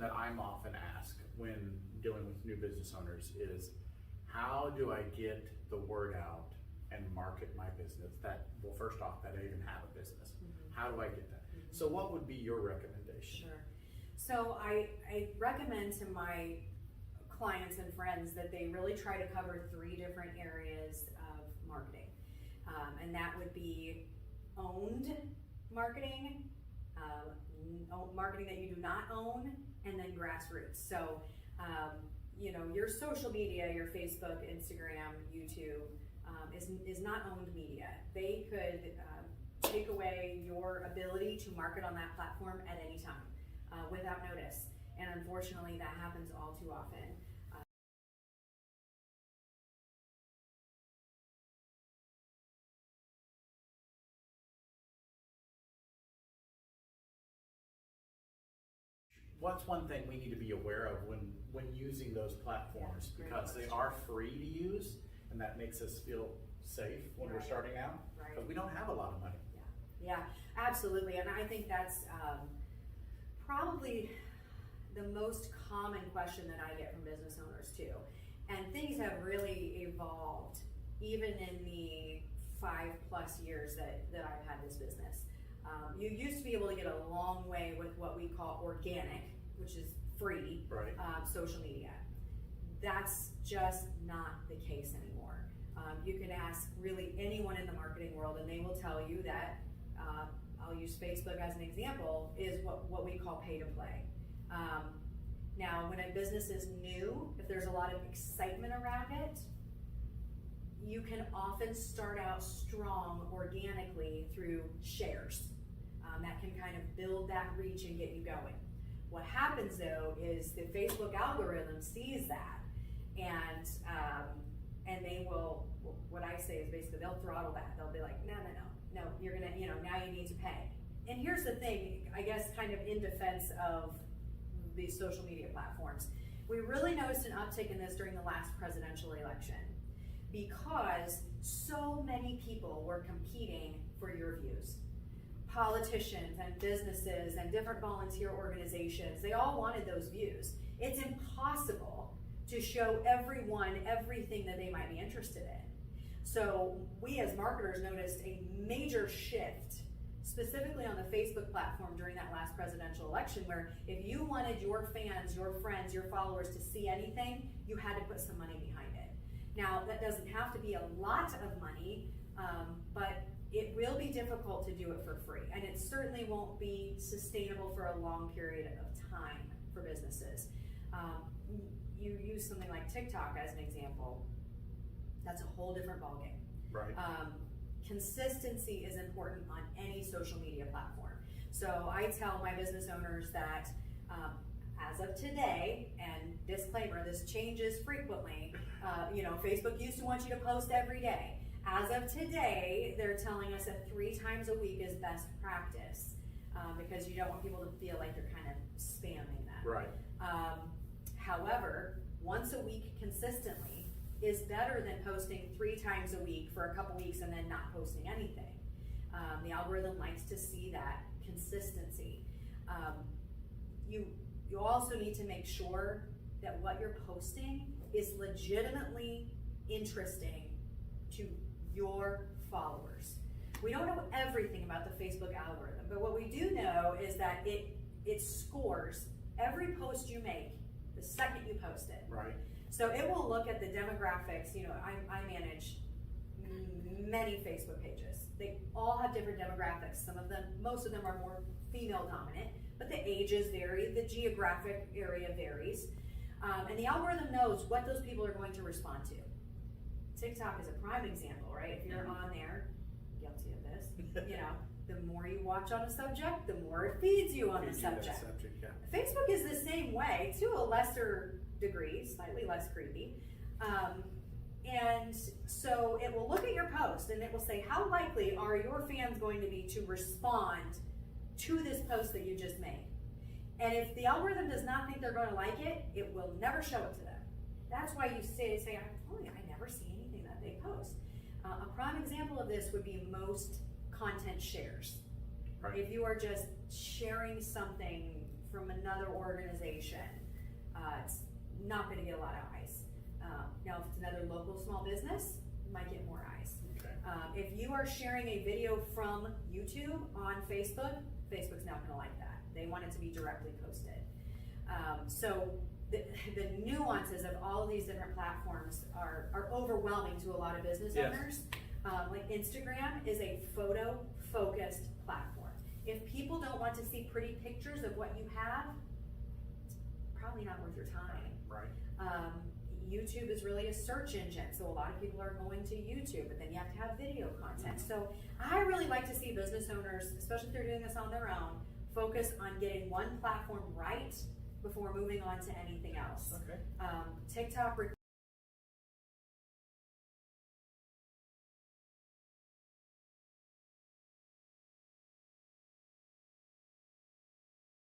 that I'm often asked when dealing with new business owners is, how do I get the word out and market my business? That, well, first off, that I even have a business. How do I get that? So what would be your recommendation? Sure. So I recommend to my clients and friends that they really try to cover 3 different areas of marketing. And that would be owned marketing, marketing that you do not own, and then grassroots. So, your social media, your Facebook, Instagram, YouTube, is not owned media. They could take away your ability to market on that platform at any time without notice. And unfortunately, that happens all too often. What's one thing we need to be aware of when using those platforms? Yeah, because they are free to use, and that makes us feel safe when we're starting out, because we don't have a lot of money. Yeah, absolutely. And I think that's probably the most common question that I get from business owners too. And things have really evolved even in the 5+ years that I've had this business. You used to be able to get a long way with what we call organic, which is free, social media. That's just not the case anymore. You can ask really anyone in the marketing world and they will tell you that, I'll use Facebook as an example, is what we call pay to play. Now, when a business is new, if there's a lot of excitement around it, you can often start out strong organically through shares. That can kind of build that reach and get you going. What happens though is the Facebook algorithm sees that, and they will, what I say is basically they'll throttle that. They'll be like, no, you're gonna, now you need to pay. And here's the thing, I guess, kind of in defense of these social media platforms. We really noticed an uptick in this during the last presidential election because so many people were competing for your views. Politicians and businesses and different volunteer organizations, they all wanted those views. It's impossible to show everyone everything that they might be interested in. So we as marketers noticed a major shift, specifically on the Facebook platform during that last presidential election, where if you wanted your fans, your friends, your followers to see anything, you had to put some money behind it. Now, that doesn't have to be a lot of money, but it will be difficult to do it for free, and it certainly won't be sustainable for a long period of time for businesses. You use something like TikTok as an example, that's a whole different ballgame. Right. Consistency is important on any social media platform. So I tell my business owners that as of today, and disclaimer, this changes frequently, Facebook used to want you to post every day. As of today, they're telling us that 3 times a week is best practice because you don't want people to feel like you're kind of spamming them. Right. However, once a week consistently is better than posting 3 times a week for a couple weeks and then not posting anything. The algorithm likes to see that consistency. You also need to make sure that what you're posting is legitimately interesting to your followers. We don't know everything about the Facebook algorithm, but what we do know is that it scores every post you make the second you post it. Right. So it will look at the demographics. I manage many Facebook pages. They all have different demographics. Most of them are more female dominant, but the ages vary, the geographic area varies. And the algorithm knows what those people are going to respond to. TikTok is a prime example, right? If you're on there, guilty of this, the more you watch on a subject, the more it feeds you on the subject. Facebook is the same way, to a lesser degree, slightly less creepy. And so it will look at your post and it will say, how likely are your fans going to be to respond to this post that you just made? And if the algorithm does not think they're going to like it, it will never show it to them. That's why you say I never see anything that they post. A prime example of this would be most content shares. Right. If you are just sharing something from another organization, it's not gonna get a lot of eyes. Now, if it's another local small business, it might get more eyes. Okay. If you are sharing a video from YouTube on Facebook, Facebook's not gonna like that. They want it to be directly posted. So the nuances of all of these different platforms are overwhelming to a lot of business Yes. owners. Like Instagram is a photo-focused platform. If people don't want to see pretty pictures of what you have, it's probably not worth your time. Right. YouTube is really a search engine, so a lot of people are going to YouTube, but then you have to have video content. So I really like to see business owners, especially if they're doing this on their own, focus on getting one platform right before moving on to anything else. Okay. TikTok